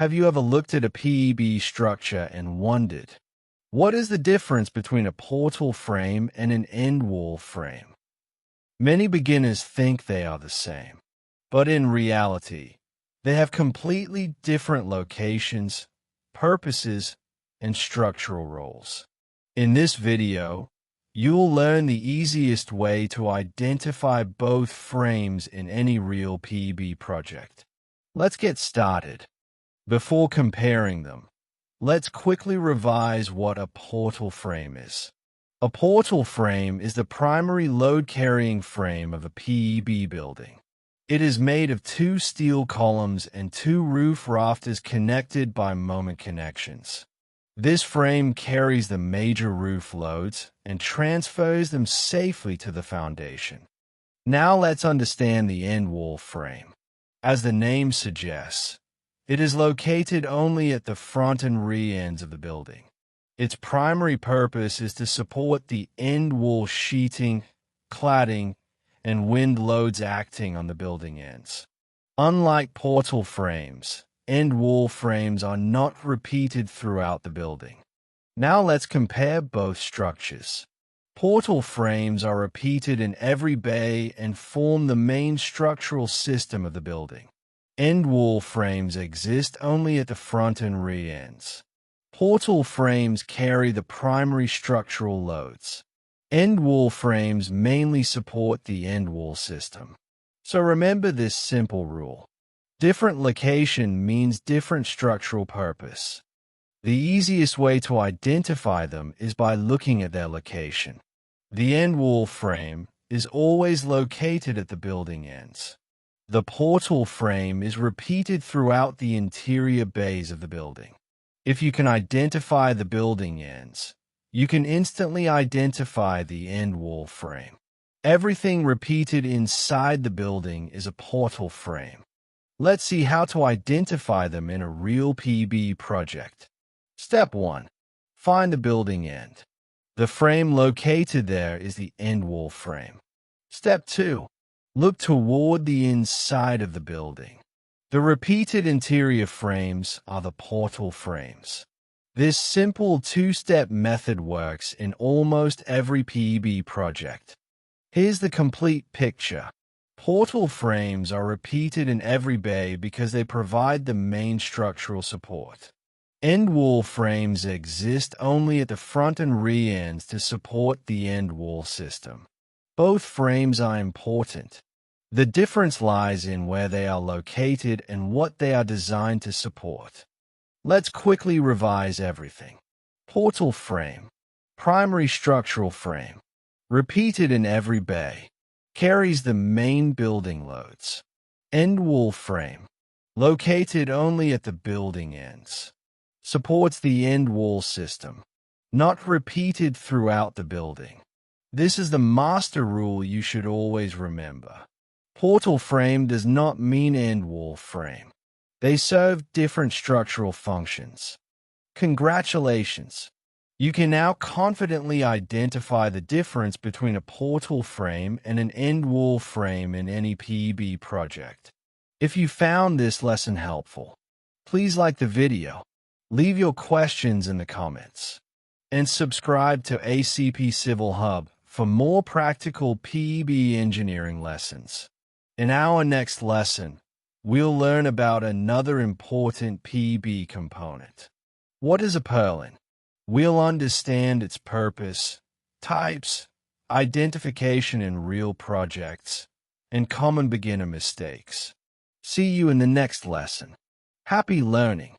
Have you ever looked at a PEB structure and wondered, what is the difference between a portal frame and an end wall frame? Many beginners think they are the same, but in reality, they have completely different locations, purposes, and structural roles. In this video, you'll learn the easiest way to identify both frames in any real PEB project. Let's get started. Before comparing them, let's quickly revise what a portal frame is. A portal frame is the primary load-carrying frame of a PEB building. It is made of 2 steel columns and 2 roof rafters connected by moment connections. This frame carries the major roof loads and transfers them safely to the foundation. Now let's understand the end wall frame. As the name suggests, it is located only at the front and rear ends of the building. Its primary purpose is to support the end wall sheeting, cladding, and wind loads acting on the building ends. Unlike portal frames, end wall frames are not repeated throughout the building. Now let's compare both structures. Portal frames are repeated in every bay and form the main structural system of the building. End wall frames exist only at the front and rear ends. Portal frames carry the primary structural loads. End wall frames mainly support the end wall system. So remember this simple rule. Different location means different structural purpose. The easiest way to identify them is by looking at their location. The end wall frame is always located at the building ends. The portal frame is repeated throughout the interior bays of the building. If you can identify the building ends, you can instantly identify the end wall frame. Everything repeated inside the building is a portal frame. Let's see how to identify them in a real PEB project. Step 1. Find the building end. The frame located there is the end wall frame. Step 2. Look toward the inside of the building. The repeated interior frames are the portal frames. This simple 2-step method works in almost every PEB project. Here's the complete picture. Portal frames are repeated in every bay because they provide the main structural support. End wall frames exist only at the front and rear ends to support the end wall system. Both frames are important. The difference lies in where they are located and what they are designed to support. Let's quickly revise everything. Portal frame, primary structural frame, repeated in every bay, carries the main building loads. End wall frame, located only at the building ends, supports the end wall system, not repeated throughout the building. This is the master rule you should always remember. Portal frame does not mean end wall frame. They serve different structural functions. Congratulations! You can now confidently identify the difference between a portal frame and an end wall frame in any PEB project. If you found this lesson helpful, please like the video, leave your questions in the comments, and subscribe to ACP Civil Hub for more practical PEB engineering lessons. In our next lesson, we'll learn about another important PEB component. What is a purlin? We'll understand its purpose, types, identification in real projects, and common beginner mistakes. See you in the next lesson. Happy learning!